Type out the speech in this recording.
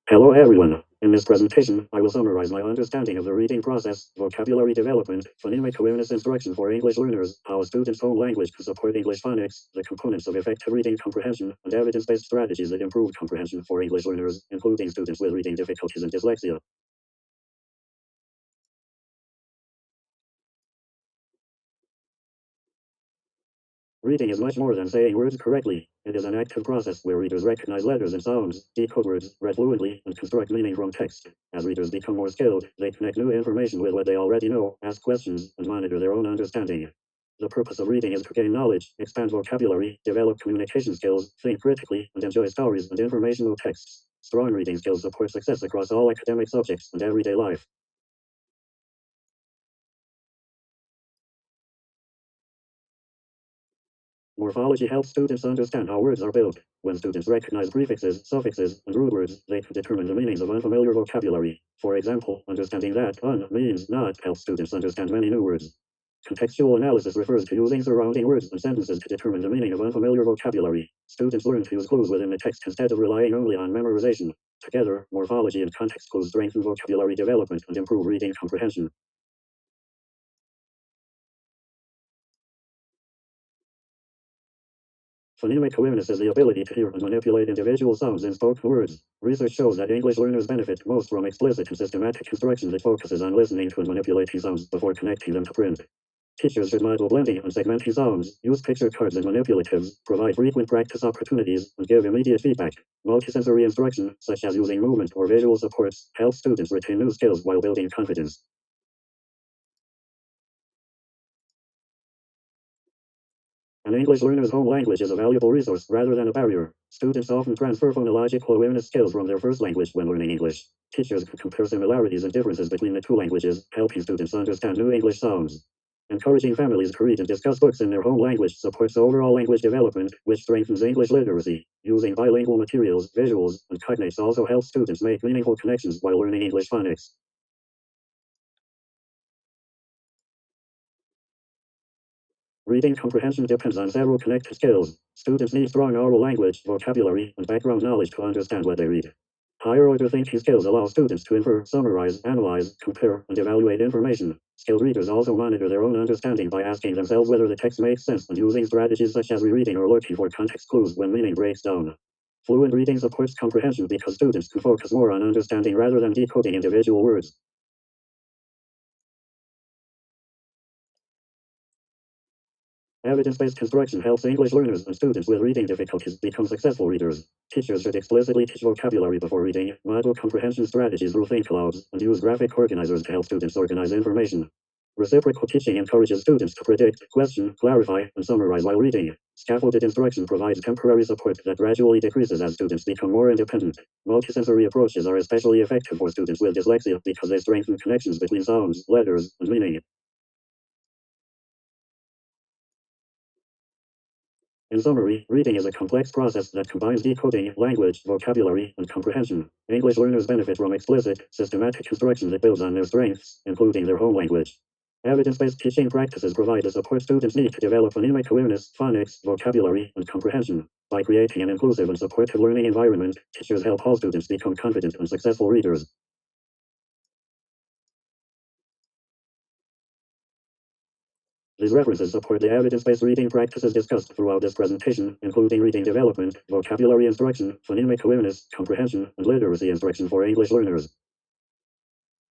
Hello everyone. In this presentation, I will summarize my understanding of the reading process, vocabulary development, phonemic awareness instruction for English learners, how a student's home language can support English phonics, the components of effective reading comprehension, and evidence-based strategies that improve comprehension for English learners, including students with reading difficulties and dyslexia. Reading is much more than saying words correctly. It is an active process where readers recognize letters and sounds, decode words, read fluently, and construct meaning from text. As readers become more skilled, they connect new information with what they already know, ask questions, and monitor their own understanding. The purpose of reading is to gain knowledge, expand vocabulary, develop communication skills, think critically, and enjoy stories and informational texts. Strong reading skills support success across all academic subjects and everyday life. Morphology helps students understand how words are built. When students recognize prefixes, suffixes, and root words, they can determine the meanings of unfamiliar vocabulary. For example, understanding that un means not helps students understand many new words. Contextual analysis refers to using surrounding words and sentences to determine the meaning of unfamiliar vocabulary. Students learn to use clues within the text instead of relying only on memorization. Together, morphology and context clues strengthen vocabulary development and improve reading comprehension. Phonemic awareness is the ability to hear and manipulate individual sounds in spoken words. Research shows that English learners benefit most from explicit and systematic instruction that focuses on listening to and manipulating sounds before connecting them to print. Teachers should model blending and segmenting sounds, use picture cards and manipulatives, provide frequent practice opportunities, and give immediate feedback. Multisensory instruction, such as using movement or visual supports, helps students retain new skills while building confidence. An English learner's home language is a valuable resource rather than a barrier. Students often transfer phonological awareness skills from their first language when learning English. Teachers can compare similarities and differences between the two languages, helping students understand new English sounds. Encouraging families to read and discuss books in their home language supports overall language development, which strengthens English literacy. Using bilingual materials, visuals, and cognates also helps students make meaningful connections while learning English phonics. Reading comprehension depends on several connected skills. Students need strong oral language, vocabulary, and background knowledge to understand what they read. Higher order thinking skills allow students to infer, summarize, analyze, compare, and evaluate information. Skilled readers also monitor their own understanding by asking themselves whether the text makes sense and using strategies such as rereading or looking for context clues when meaning breaks down. Fluent reading supports comprehension because students can focus more on understanding rather than decoding individual words. Evidence-based instruction helps English learners and students with reading difficulties become successful readers. Teachers should explicitly teach vocabulary before reading, model comprehension strategies through think clouds, and use graphic organizers to help students organize information. Reciprocal teaching encourages students to predict, question, clarify, and summarize while reading. Scaffolded instruction provides temporary support that gradually decreases as students become more independent. Multisensory approaches are especially effective for students with dyslexia because they strengthen connections between sounds, letters, and meaning. In summary, reading is a complex process that combines decoding, language, vocabulary, and comprehension. English learners benefit from explicit, systematic instruction that builds on their strengths, including their home language. Evidence-based teaching practices provide the support students need to develop phonemic awareness, phonics, vocabulary, and comprehension. By creating an inclusive and supportive learning environment, teachers help all students become confident and successful readers. These references support the evidence-based reading practices discussed throughout this presentation, including reading development, vocabulary instruction, phonemic awareness, comprehension, and literacy instruction for English learners.